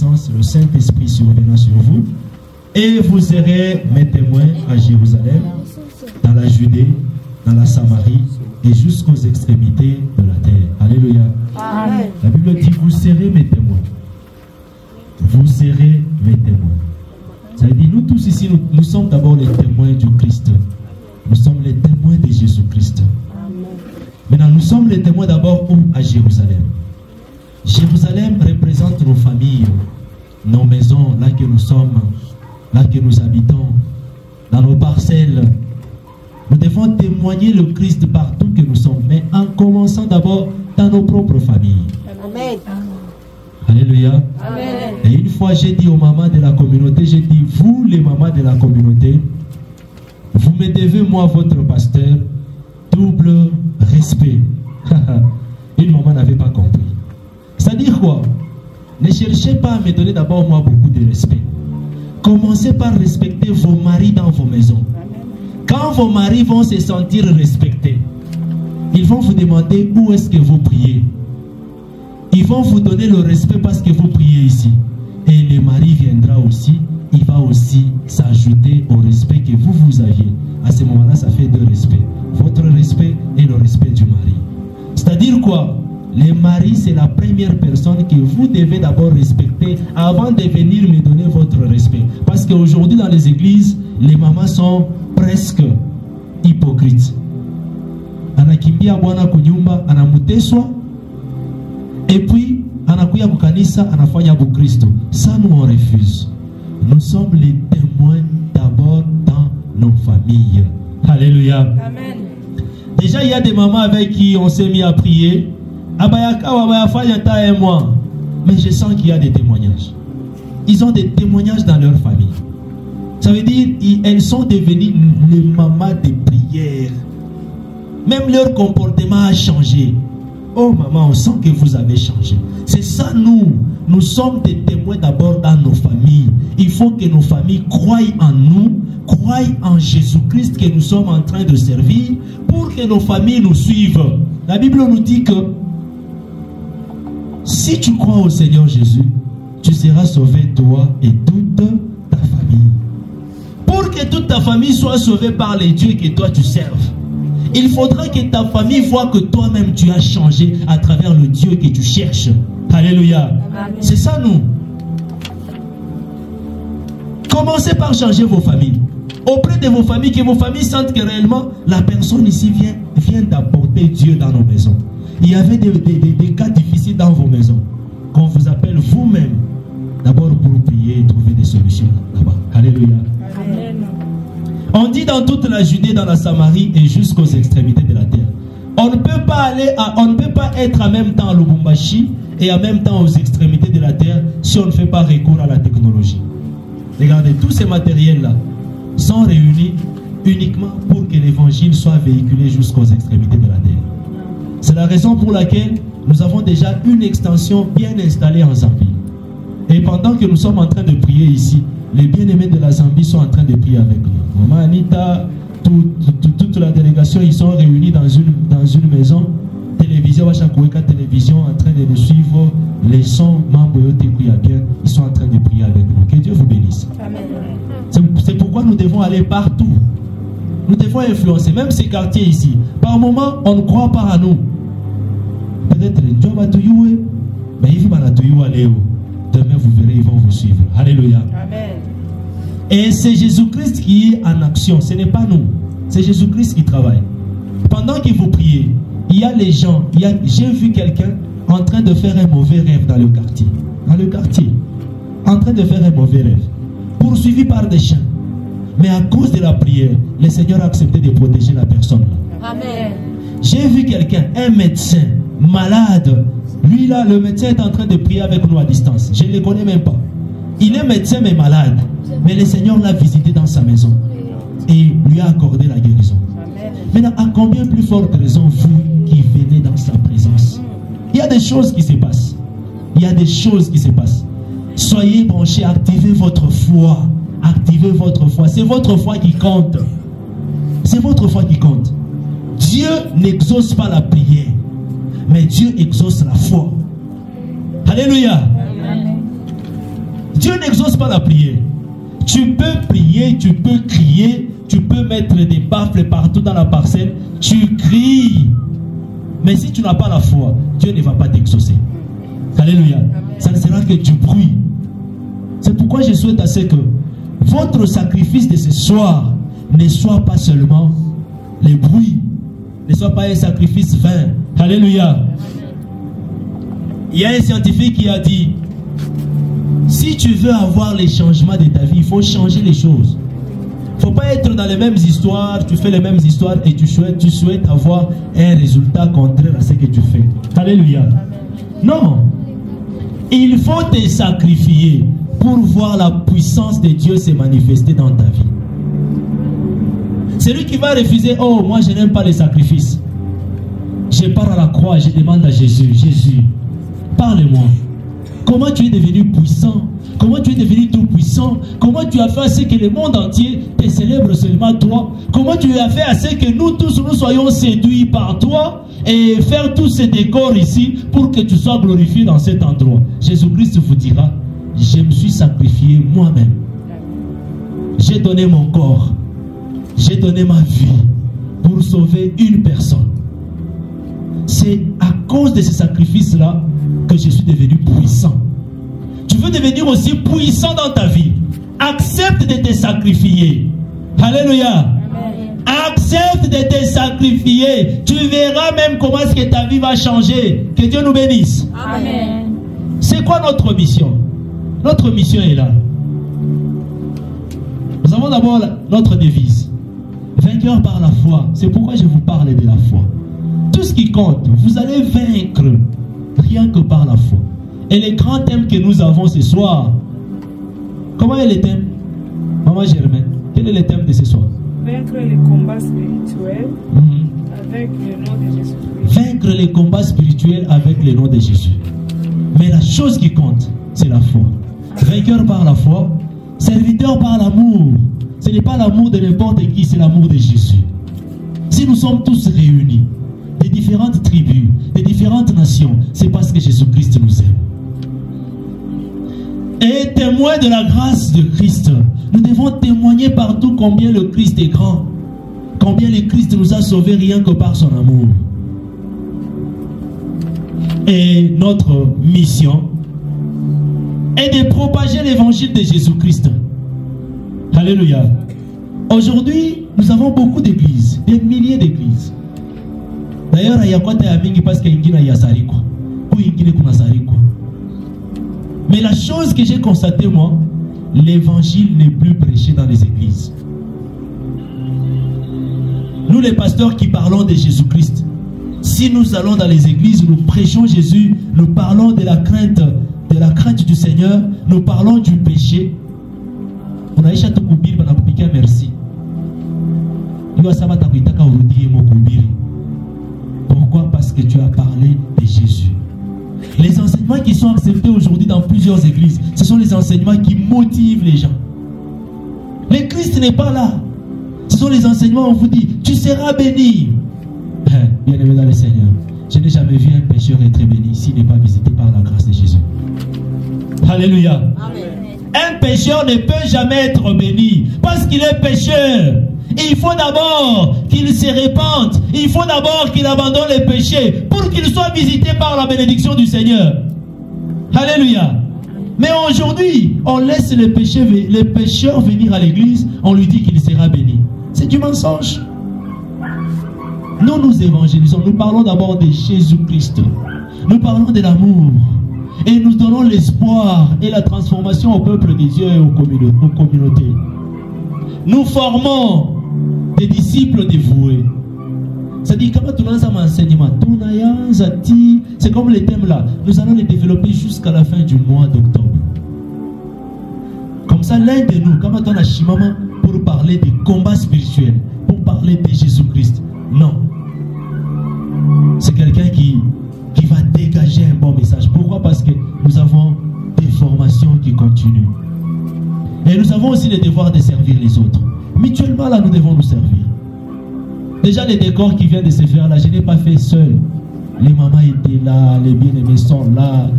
puissance, le Saint-Esprit surviendra sur vous. Et vous serez mes témoins à Jérusalem, dans la Judée, dans la Samarie et jusqu'aux extrémités de la terre. Alléluia. Amen. La Bible dit, vous serez mes témoins. Vous serez mes témoins. Ça veut dire, nous tous ici, nous sommes d'abord les témoins du Christ. Nous sommes les témoins de Jésus-Christ. Maintenant, nous sommes les témoins d'abord où? À Jérusalem. Jérusalem représente nos familles, nos maisons, là que nous sommes, là que nous habitons, dans nos parcelles. Nous devons témoigner le Christ partout que nous sommes, mais en commençant d'abord dans nos propres familles. Amen. Alléluia. Amen. Et une fois, j'ai dit aux mamans de la communauté, j'ai dit, vous les mamans de la communauté, vous me devez, moi, votre pasteur, double respect. Une maman n'avait pas compris. C'est-à-dire quoi? Ne cherchez pas à me donner d'abord, moi, beaucoup de respect. Commencez par respecter vos maris dans vos maisons. Quand vos maris vont se sentir respectés, ils vont vous demander où est-ce que vous priez. Ils vont vous donner le respect parce que vous priez ici. Et le mari viendra aussi, il va aussi s'ajouter au respect que vous aviez. À ce moment-là, ça fait deux respects. Votre respect et le respect du mari. C'est-à-dire quoi? Les maris, c'est la première personne que vous devez d'abord respecter avant de venir me donner votre respect. Parce qu'aujourd'hui, dans les églises, les mamans sont presque hypocrites. Anakimbia bwana kunyumba, anamuteswa, et puis anakuya kukanisa, anafanya bukristo. Ça, nous on refuse. Nous sommes les témoins d'abord dans nos familles. Alléluia. Amen. Déjà, il y a des mamans avec qui on s'est mis à prier. Mais je sens qu'il y a des témoignages. Ils ont des témoignages dans leur famille. Ça veut dire elles sont devenues les mamans de prière. Même leur comportement a changé. Oh maman, on sent que vous avez changé. C'est ça nous sommes des témoins d'abord dans nos familles. Il faut que nos familles croient en nous, croient en Jésus-Christ que nous sommes en train de servir pour que nos familles nous suivent. La Bible nous dit que si tu crois au Seigneur Jésus, tu seras sauvé toi et toute ta famille. Pour que toute ta famille soit sauvée par les dieux que toi tu serves, il faudra que ta famille voit que toi-même tu as changé à travers le Dieu que tu cherches. Alléluia. C'est ça nous. Commencez par changer vos familles. Auprès de vos familles, que vos familles sentent que réellement la personne ici vient d'apporter Dieu dans nos maisons. Il y avait des cas difficiles dans vos maisons qu'on vous appelle vous-même d'abord pour prier et trouver des solutions là-bas. Alléluia. Amen. On dit dans toute la Judée, dans la Samarie et jusqu'aux extrémités de la terre. On ne peut pas être en même temps à Lubumbashi et en même temps aux extrémités de la terre si on ne fait pas recours à la technologie. Regardez, tous ces matériels-là sont réunis uniquement pour que l'évangile soit véhiculé jusqu'aux extrémités de la terre. C'est la raison pour laquelle nous avons déjà une extension bien installée en Zambie. Et pendant que nous sommes en train de prier ici, les bien-aimés de la Zambie sont en train de prier avec nous. Maman Anita, toute la délégation, ils sont réunis dans une maison, télévision, télévision, en train de nous suivre, les sons, ils sont en train de prier avec nous. Que Dieu vous bénisse. C'est pourquoi nous devons aller partout. Nous devons influencer, même ces quartiers ici. Par moment, on ne croit pas à nous. Peut-être, mais il va demain, vous verrez, ils vont vous suivre. Alléluia. Amen. Et c'est Jésus-Christ qui est en action. Ce n'est pas nous. C'est Jésus-Christ qui travaille. Pendant que vous priez, il y a les gens. J'ai vu quelqu'un en train de faire un mauvais rêve dans le quartier. Dans le quartier. En train de faire un mauvais rêve. Poursuivi par des chiens. Mais à cause de la prière, le Seigneur a accepté de protéger la personne. Amen. J'ai vu quelqu'un, un médecin, malade. Lui là, le médecin est en train de prier avec nous à distance. Je ne le connais même pas. Il est médecin mais malade. Mais le Seigneur l'a visité dans sa maison. Et lui a accordé la guérison. Maintenant, à combien plus forte raison vous qui venez dans sa présence? Il y a des choses qui se passent. Il y a des choses qui se passent. Soyez branchés, activez votre foi. Activez votre foi. C'est votre foi qui compte. C'est votre foi qui compte. Dieu n'exauce pas la prière, mais Dieu exauce la foi. Alléluia. Amen. Dieu n'exauce pas la prière. Tu peux prier, tu peux crier, tu peux mettre des baffles partout dans la parcelle, tu cries. Mais si tu n'as pas la foi, Dieu ne va pas t'exaucer. Alléluia. Ça ne sera que du bruit. C'est pourquoi je souhaite à ce que votre sacrifice de ce soir ne soit pas seulement les bruits, ne soit pas un sacrifice vain. Alléluia. Il y a un scientifique qui a dit, si tu veux avoir les changements de ta vie, il faut changer les choses. Il ne faut pas être dans les mêmes histoires, tu fais les mêmes histoires et tu souhaites avoir un résultat contraire à ce que tu fais. Alléluia. Non. Il faut te sacrifier pour voir la puissance de Dieu se manifester dans ta vie. Celui qui va refuser, oh, moi je n'aime pas les sacrifices. Je pars à la croix, je demande à Jésus, Jésus, parle-moi. Comment tu es devenu puissant? Comment tu es devenu tout puissant? Comment tu as fait à ce que le monde entier te célèbre seulement toi? Comment tu as fait à ce que nous tous nous soyons séduits par toi et faire tous ces décors ici pour que tu sois glorifié dans cet endroit? Jésus-Christ vous dira, je me suis sacrifié moi-même. J'ai donné mon corps. J'ai donné ma vie pour sauver une personne. C'est à cause de ce sacrifice-là que je suis devenu puissant. Tu veux devenir aussi puissant dans ta vie. Accepte de te sacrifier. Alléluia. Amen. Accepte de te sacrifier. Tu verras même comment est-ce que ta vie va changer. Que Dieu nous bénisse. Amen. C'est quoi notre mission? Notre mission est là. Nous avons d'abord notre devise. Vainqueur par la foi. C'est pourquoi je vous parle de la foi. Tout ce qui compte, vous allez vaincre rien que par la foi. Et les grands thèmes que nous avons ce soir, comment est le thème? Maman Germaine, quel est le thème de ce soir? Vaincre les combats spirituels avec le nom de Jésus. Vaincre les combats spirituels avec le nom de Jésus. Mais la chose qui compte, c'est la foi. Vainqueur par la foi, serviteur par l'amour. Ce n'est pas l'amour de n'importe qui, c'est l'amour de Jésus. Si nous sommes tous réunis, des différentes tribus, des différentes nations, c'est parce que Jésus-Christ nous aime. Et témoins de la grâce de Christ, nous devons témoigner partout combien le Christ est grand, combien le Christ nous a sauvés rien que par son amour. Et notre mission est de propager l'évangile de Jésus-Christ. Alléluia. Aujourd'hui, nous avons beaucoup d'églises, des milliers d'églises. D'ailleurs, il y a quoi parce qu'il y a Sariko. Mais la chose que j'ai constatée, moi, l'évangile n'est plus prêché dans les églises. Nous, les pasteurs qui parlons de Jésus-Christ, si nous allons dans les églises, nous prêchons Jésus, nous parlons de la crainte du Seigneur, nous parlons du péché. On a échappé au kubir, on a piqué merci. Pourquoi? Parce que tu as parlé de Jésus. Les enseignements qui sont acceptés aujourd'hui dans plusieurs églises, ce sont les enseignements qui motivent les gens. Le Christ n'est pas là. Ce sont les enseignements où on vous dit, tu seras béni. Bien aimé dans le Seigneur, je n'ai jamais vu un pécheur être béni s'il n'est pas visité par la grâce de Jésus. Alléluia. Amen. Un pécheur ne peut jamais être béni parce qu'il est pécheur. Il faut d'abord qu'il se répande. Il faut d'abord qu'il abandonne les péchés pour qu'il soit visité par la bénédiction du Seigneur. Alléluia. Mais aujourd'hui, on laisse les pécheurs venir à l'église. On lui dit qu'il sera béni. C'est du mensonge. Nous évangélisons. Nous parlons d'abord de Jésus-Christ. Nous parlons de l'amour. Et nous donnons l'espoir et la transformation au peuple des dieux et aux communautés. Nous formons des disciples dévoués. C'est-à-dire, quand tu lances un enseignement, c'est comme les thèmes là. Nous allons les développer jusqu'à la fin du mois d'octobre. Comme ça, l'un de nous, quand on a Shimama pour parler des combats spirituels, pour parler de Jésus-Christ. Non. C'est quelqu'un qui va dégager un bon message. Pourquoi? Parce que nous avons des formations qui continuent. Et nous avons aussi le devoir de servir les autres. Mutuellement, là, nous devons nous servir. Déjà, les décors qui viennent de se faire là, je n'ai pas fait seul. Les mamans étaient là, les bien-aimés sont là.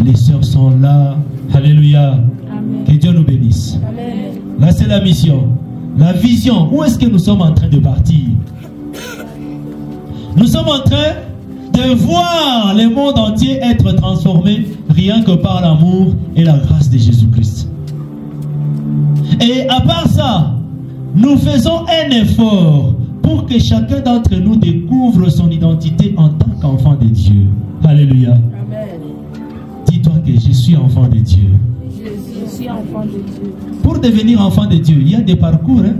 Les sœurs sont là. Alléluia. Amen. Que Dieu nous bénisse. Amen. Là, c'est la mission. La vision. Où est-ce que nous sommes en train de partir? Nous sommes en train de voir le monde entier être transformé rien que par l'amour et la grâce de Jésus-Christ. Et à part ça, nous faisons un effort pour que chacun d'entre nous découvre son identité en tant qu'enfant de Dieu. Alléluia. Amen. Dis-toi que je suis enfant de Dieu. Je suis enfant de Dieu. Pour devenir enfant de Dieu, il y a des parcours, hein,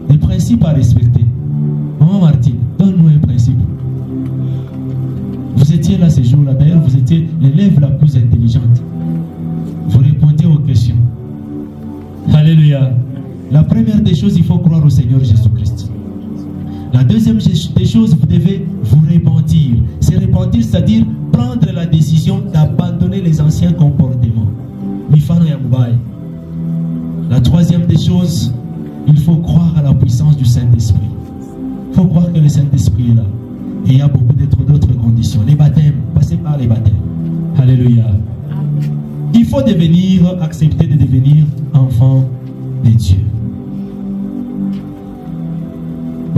des principes à respecter. Maman Martine, donne-nous un principe. Vous étiez là ce jour-là, d'ailleurs vous étiez l'élève la plus intelligente. Vous répondez aux questions. Alléluia. La première des choses, il faut croire au Seigneur Jésus-Christ. La deuxième des choses, vous devez vous repentir. Se repentir, c'est-à-dire prendre la décision d'abandonner les anciens comportements. La troisième des choses, il faut croire à la puissance du Saint-Esprit. Il faut croire que le Saint-Esprit est là. Et il y a beaucoup d'autres conditions. Les baptêmes, passez par les baptêmes. Alléluia. Il faut accepter de devenir enfant de Dieu.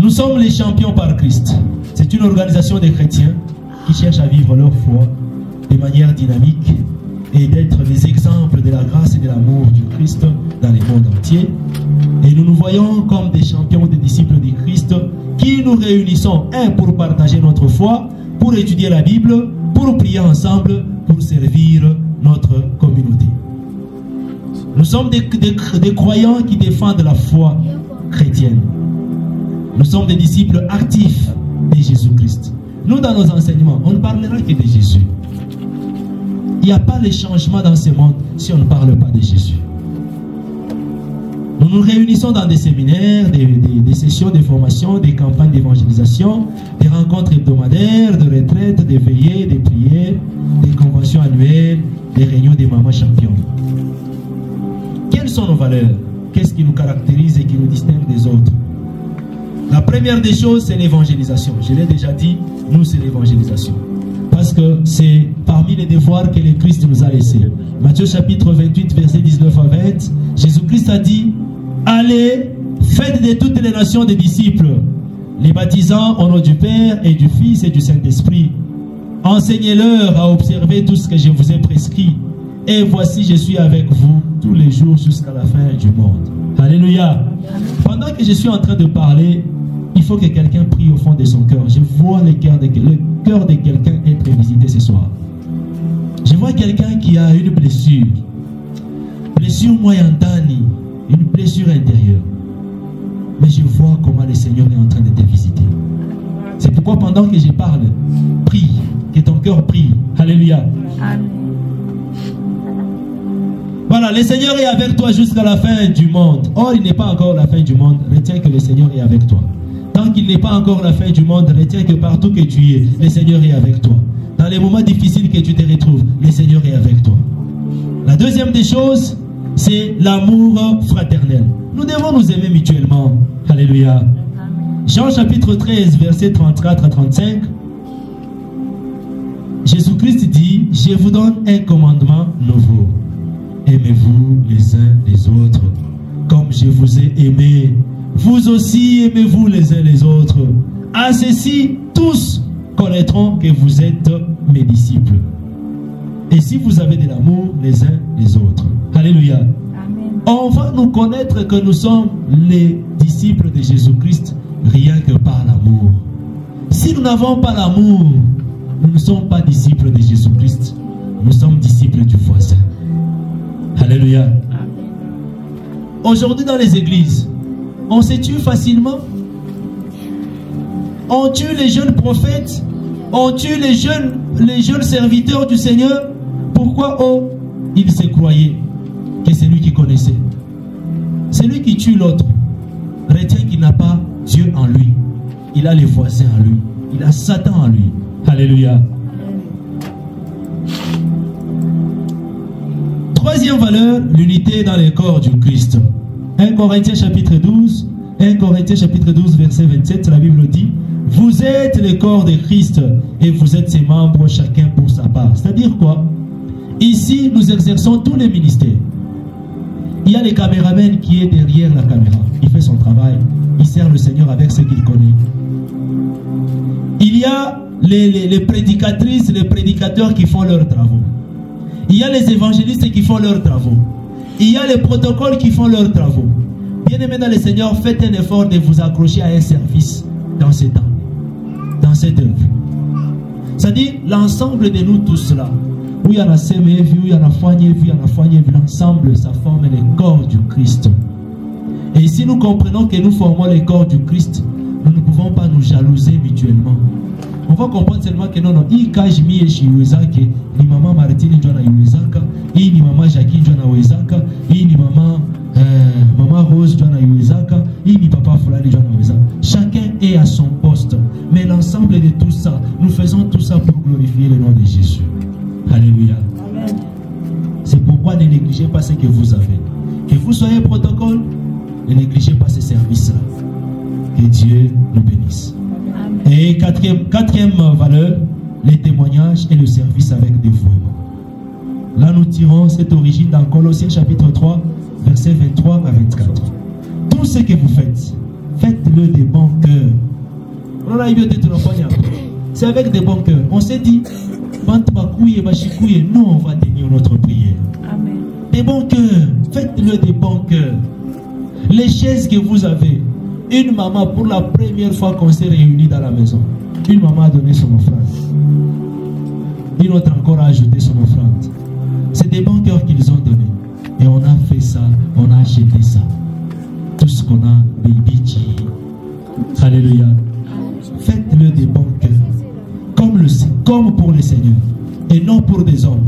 Nous sommes les champions par Christ. C'est une organisation de chrétiens qui cherchent à vivre leur foi de manière dynamique et d'être des exemples de la grâce et de l'amour du Christ dans le monde entier. Et nous nous voyons comme des champions, des disciples du Christ qui nous réunissons, pour partager notre foi, pour étudier la Bible, pour prier ensemble, pour servir notre communauté. Nous sommes des croyants qui défendent la foi chrétienne. Nous sommes des disciples actifs de Jésus-Christ. Nous, dans nos enseignements, on ne parlera que de Jésus. Il n'y a pas de changement dans ce monde si on ne parle pas de Jésus. Nous nous réunissons dans des séminaires, des sessions de formation, des campagnes d'évangélisation, des rencontres hebdomadaires, de retraites, des veillées, des prières, des conventions annuelles, des réunions des mamans champions. Quelles sont nos valeurs? Qu'est-ce qui nous caractérise et qui nous distingue des autres? La première des choses, c'est l'évangélisation. Je l'ai déjà dit, nous, c'est l'évangélisation. Parce que c'est parmi les devoirs que le Christ nous a laissés. Matthieu chapitre 28, versets 19 à 20, Jésus-Christ a dit: allez, faites de toutes les nations des disciples, les baptisant au nom du Père et du Fils et du Saint-Esprit. Enseignez-leur à observer tout ce que je vous ai prescrit. Et voici, je suis avec vous tous les jours jusqu'à la fin du monde. Alléluia. Pendant que je suis en train de parler, il faut que quelqu'un prie au fond de son cœur. Je vois le cœur de quelqu'un être visité ce soir. Je vois quelqu'un qui a une blessure. Blessure moyentani, une blessure intérieure. Mais je vois comment le Seigneur est en train de te visiter. C'est pourquoi pendant que je parle, prie, que ton cœur prie. Alléluia. Amen. Voilà, le Seigneur est avec toi jusqu'à la fin du monde. Or, il n'est pas encore la fin du monde. Retiens que le Seigneur est avec toi. Tant qu'il n'est pas encore la fin du monde, retiens que partout que tu es, le Seigneur est avec toi. Dans les moments difficiles que tu te retrouves, le Seigneur est avec toi. La deuxième des choses, c'est l'amour fraternel. Nous devons nous aimer mutuellement. Alléluia. Jean chapitre 13, versets 34 à 35. Jésus-Christ dit: je vous donne un commandement nouveau. Aimez-vous les uns les autres comme je vous ai aimé. Vous aussi aimez-vous les uns les autres. À ceci, tous connaîtront que vous êtes mes disciples. Et si vous avez de l'amour les uns les autres. Alléluia. Amen. On va nous connaître que nous sommes les disciples de Jésus-Christ rien que par l'amour. Si nous n'avons pas l'amour, nous ne sommes pas disciples de Jésus-Christ. Nous sommes disciples du voisin. Alléluia. Amen. Aujourd'hui dans les églises, on se tue facilement. On tue les jeunes prophètes. On tue les jeunes serviteurs du Seigneur. Pourquoi? Oh, il se croyait que c'est lui qui connaissait. C'est lui qui tue l'autre. Retiens qu'il n'a pas Dieu en lui. Il a les voisins en lui. Il a Satan en lui. Alléluia. Troisième valeur, l'unité dans le corps du Christ. 1 Corinthiens chapitre 12, verset 27, la Bible dit: vous êtes le corps de Christ et vous êtes ses membres chacun pour sa part. C'est-à-dire quoi? Ici, nous exerçons tous les ministères. Il y a le caméraman qui est derrière la caméra. Il fait son travail. Il sert le Seigneur avec ce qu'il connaît. Il y a les prédicatrices, les prédicateurs qui font leurs travaux. Il y a les évangélistes qui font leurs travaux. Il y a les protocoles qui font leurs travaux. Bien-aimés dans le Seigneur, faites un effort de vous accrocher à un service dans ce temps, dans cette œuvre. C'est-à-dire l'ensemble de nous tous là, où il y en a semé, où il y en a foigné, où il y en a foigné, l'ensemble, ça forme le corps du Christ. Et si nous comprenons que nous formons le corps du Christ, nous ne pouvons pas nous jalouser mutuellement. On va comprendre seulement que non, il cache mi eshi wezake, ni maman Martine jona wezaka, ni maman Jackie jona wezaka, ni maman Rose jona wezaka, ni papa Fulani jona wezaka. Chacun est à son poste, mais l'ensemble de tout ça, nous faisons tout ça pour glorifier le nom de Jésus. Alléluia. Amen. C'est pourquoi ne négligez pas ce que vous avez. Que vous soyez protocole, ne négligez pas ce service-là. Que Dieu nous bénisse. Amen. Et quatrième valeur, les témoignages et le service avec dévouement. Là, nous tirons cette origine dans Colossiens chapitre 3, versets 23 à 24. Tout ce que vous faites, faites-le de bon cœur. C'est avec de bons cœurs. On s'est dit, nous, on va tenir notre prière. Amen. De bon cœur, faites-le de bon cœur. Les chaises que vous avez, une maman, pour la première fois qu'on s'est réunis dans la maison, une maman a donné son offrande. Une autre encore a ajouté son offrande. C'est des bons cœurs qu'ils ont donné. Et on a fait ça, on a acheté ça. Tout ce qu'on a, baby G. Alléluia. Faites-le de bon cœur. Comme pour le Seigneur. Et non pour des hommes.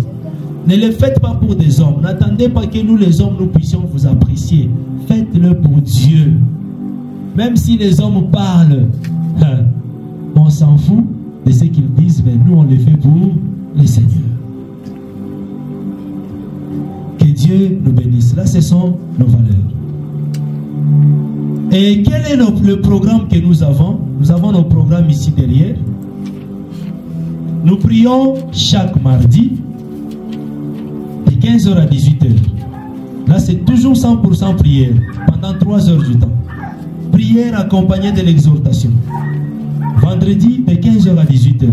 Ne le faites pas pour des hommes. N'attendez pas que nous les hommes nous puissions vous apprécier. Faites-le pour Dieu. Même si les hommes parlent, on s'en fout de ce qu'ils disent, mais nous on le fait pour le Seigneur. Que Dieu nous bénisse. Là, ce sont nos valeurs. Et quel est le programme que nous avons? Nous avons nos programmes ici derrière. Nous prions chaque mardi de 15h à 18h. Là, c'est toujours 100% prière pendant 3 heures du temps. Prière accompagnée de l'exhortation. Vendredi de 15h à 18h.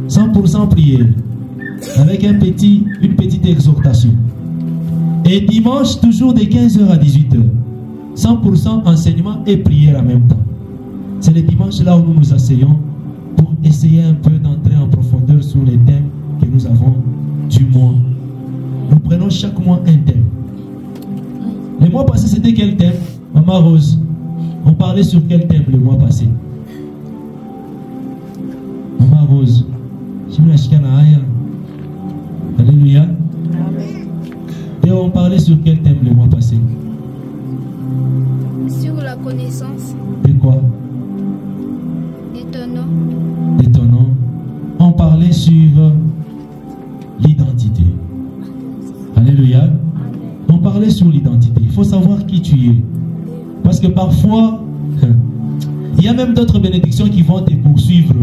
100% prière avec une petite exhortation. Et dimanche, toujours de 15h à 18h. 100% enseignement et prière en même temps. C'est le dimanche là où nous nous asseyons pour essayer un peu d'entrer en profondeur sur les thèmes que nous avons du mois. Nous prenons chaque mois un thème. Le mois passé, c'était quel thème? Maman Rose, on parlait sur quel thème le mois passé? Maman Rose, alléluia. Et on parlait sur quel thème le mois passé? Sur la connaissance. De quoi? De ton nom. On parlait sur l'identité. Alléluia. On parlait sur l'identité. Il faut savoir qui tu es. Parce que parfois, il y a même d'autres bénédictions qui vont te poursuivre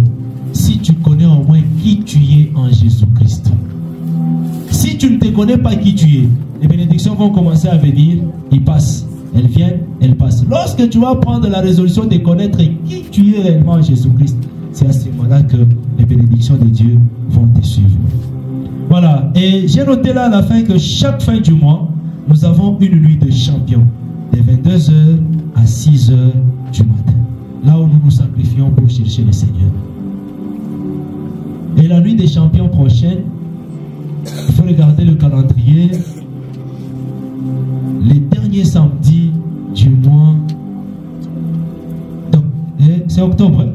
si tu connais au moins qui tu es en Jésus-Christ. Si tu ne te connais pas qui tu es, les bénédictions vont commencer à venir, ils passent. Elles viennent, elles passent. Lorsque tu vas prendre la résolution de connaître qui tu es réellement en Jésus-Christ, c'est à ce moment-là que les bénédictions de Dieu vont te suivre. Voilà. Et j'ai noté là à la fin que chaque fin du mois, nous avons une nuit de champions. De 22h à 6h du matin. Là où nous nous sacrifions pour chercher le Seigneur. Et la nuit des champions prochaine, il faut regarder le calendrier. Les derniers samedis du mois, c'est octobre, hein?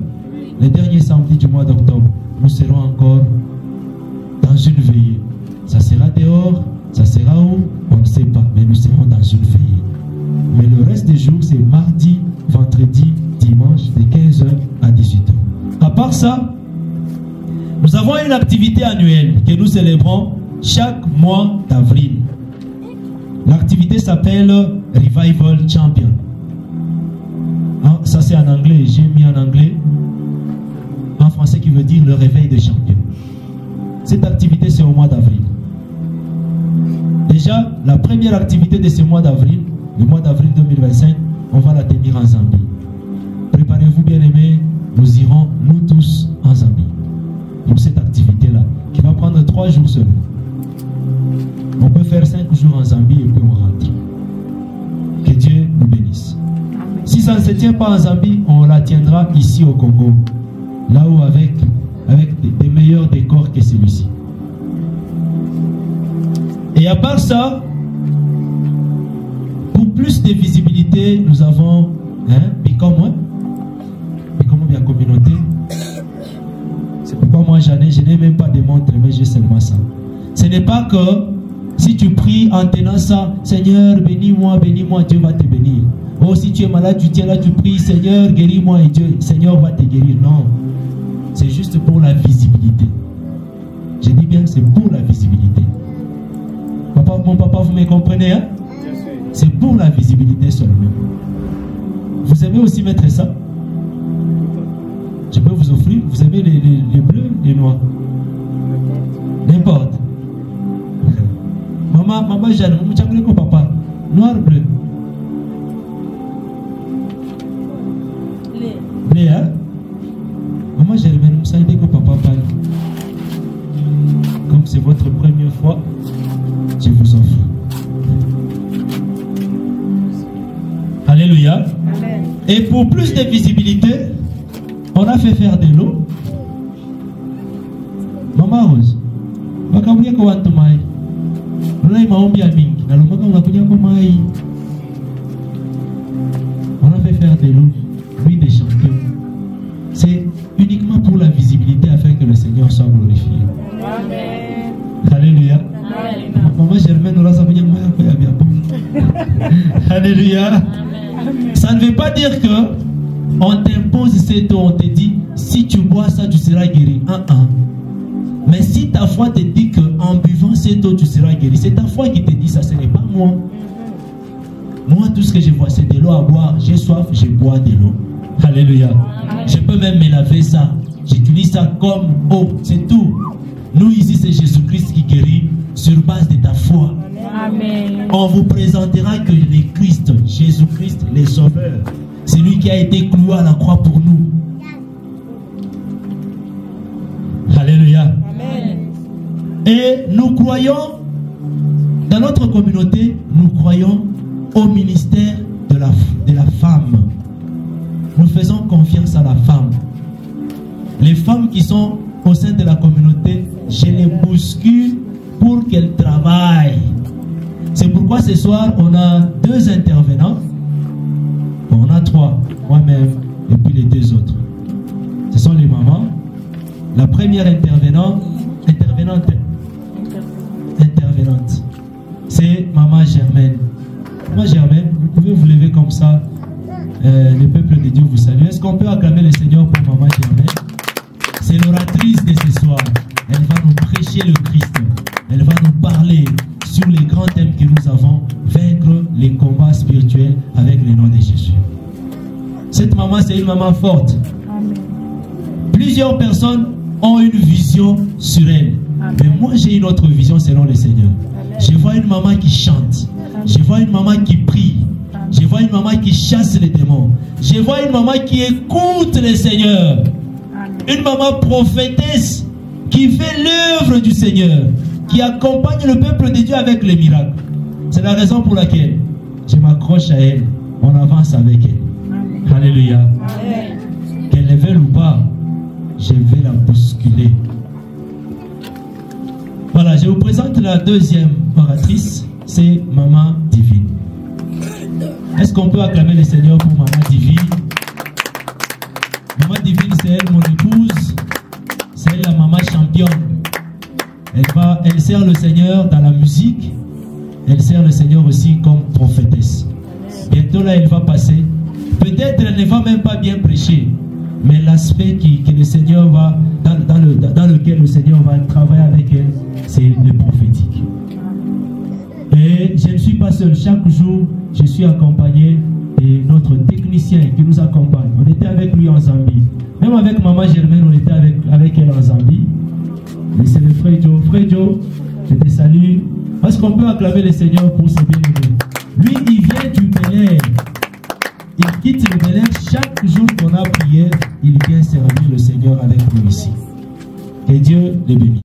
Les derniers samedis du mois d'octobre, nous serons encore dans une veillée. Ça sera dehors, ça sera où? On ne sait pas, mais nous serons dans une veillée. Mais le reste des jours, c'est mardi, vendredi, dimanche, de 15h à 18h. À part ça, nous avons une activité annuelle que nous célébrons chaque mois d'avril. L'activité s'appelle Revival Champion. Hein, ça c'est en anglais, j'ai mis en anglais. En français qui veut dire le réveil des champions. Cette activité c'est au mois d'avril. déjà, la première activité de ce mois d'avril, le mois d'avril 2025, on va la tenir en Zambie. Préparez-vous bien aimés, nous irons nous tous en Zambie pour cette activité-là, qui va prendre 3 jours seulement. On peut faire 5 jours en Zambie et puis on rentre. Que Dieu nous bénisse. Si ça ne se tient pas en Zambie, on la tiendra ici au Congo, là où avec des meilleurs décors que celui-ci. Et à part ça, pour plus de visibilité, nous avons Bicom bien communauté. C'est pourquoi moi je n'ai même pas de montre, mais j'ai seulement ça. Ce n'est pas que si tu pries en tenant ça, Seigneur, bénis-moi, Dieu va te bénir. Oh, si tu es malade, tu tiens là, tu pries, Seigneur, guéris-moi et Dieu, Seigneur va te guérir. Non, c'est juste pour la visibilité. Je dis bien, c'est pour la visibilité. Mon papa, vous me comprenez, hein? C'est pour la visibilité seulement. Vous aimez aussi mettre ça? Je peux vous offrir. Vous aimez les bleus, les noirs? N'importe. Maman Jeanne, vous m'avez dit papa, noir, bleu. Bleu, hein? Maman Germaine, vous savez que papa parle. Comme c'est votre première fois, je vous offre. Alléluia. Amen. Et pour plus de visibilité, on a fait faire de l'eau. Maman Rose, on a fait faire de l'eau, l'huile des champions. C'est uniquement pour la visibilité afin que le Seigneur soit glorifié. Amen. Alléluia. Amen. Maman Germaine, on a bien. Alléluia. Amen. Ça ne veut pas dire que on t'impose cette eau, on te dit si tu bois ça, tu seras guéri. Mais si ta foi te dit qu'en buvant cette eau, tu seras guéri, c'est ta foi qui te dit ça, ce n'est pas moi. Moi, tout ce que je vois, c'est de l'eau à boire. J'ai soif, je bois de l'eau. Alléluia. Amen. Je peux même me laver ça. J'utilise ça comme eau, c'est tout. Nous, ici, c'est Jésus-Christ qui guérit sur base de ta foi. Amen. On vous présentera que le Christ, Jésus-Christ, le Sauveur, c'est lui qui a été cloué à la croix pour nous. Alléluia. Amen. Et nous croyons, dans notre communauté, nous croyons au ministère de la femme. Nous faisons confiance à la femme. Les femmes qui sont au sein de la communauté, je les bouscule pour qu'elles travaillent. C'est pourquoi ce soir, on a 2 intervenants. On a 3, moi-même, et puis les 2 autres. Ce sont les mamans. La première intervenante, c'est Maman Germaine. Maman Germaine, vous pouvez vous lever comme ça. Le peuple de Dieu vous salue. Est-ce qu'on peut acclamer le Seigneur pour Maman Germaine? C'est l'oratrice de ce soir. Elle va nous prêcher le Christ. Elle va nous parler sur les grands thèmes que nous avons, vaincre les combats spirituels avec le nom de Jésus. Cette maman, c'est une maman forte. Amen. Plusieurs personnes ont une vision sur elle. Amen. Mais moi, j'ai une autre vision selon le Seigneur. Amen. Je vois une maman qui chante. Amen. Je vois une maman qui prie. Amen. Je vois une maman qui chasse les démons. Je vois une maman qui écoute le Seigneur. Amen. Une maman prophétesse qui fait l'œuvre du Seigneur, qui accompagne le peuple de Dieu avec les miracles. C'est la raison pour laquelle je m'accroche à elle. On avance avec elle. Amen. Alléluia. Amen. Qu'elle le veuille ou pas, je vais la bousculer. Voilà, je vous présente la deuxième oratrice, c'est Maman Divine. Est-ce qu'on peut acclamer le Seigneur pour Maman Divine? Maman Divine, c'est elle, mon épouse. C'est elle, la maman championne. Elle sert le Seigneur dans la musique. Elle sert le Seigneur aussi comme prophétesse. Bientôt là, elle va passer. Peut-être elle ne va même pas bien prêcher. Mais l'aspect que le Seigneur va, dans lequel le Seigneur va travailler avec elle, c'est le prophétique. Et je ne suis pas seul. Chaque jour, je suis accompagné de notre technicien qui nous accompagne. On était avec lui en Zambie. Même avec Maman Germaine, on était avec elle en Zambie. Et c'est le frère Joe. Frère Joe, je te salue. Parce qu'on peut acclamer le Seigneur pour ses bien-aimés. Lui, il vient du Bénin. Il quitte le Bénin. Chaque jour qu'on a prié, il vient servir le Seigneur avec nous ici. Que Dieu le bénisse.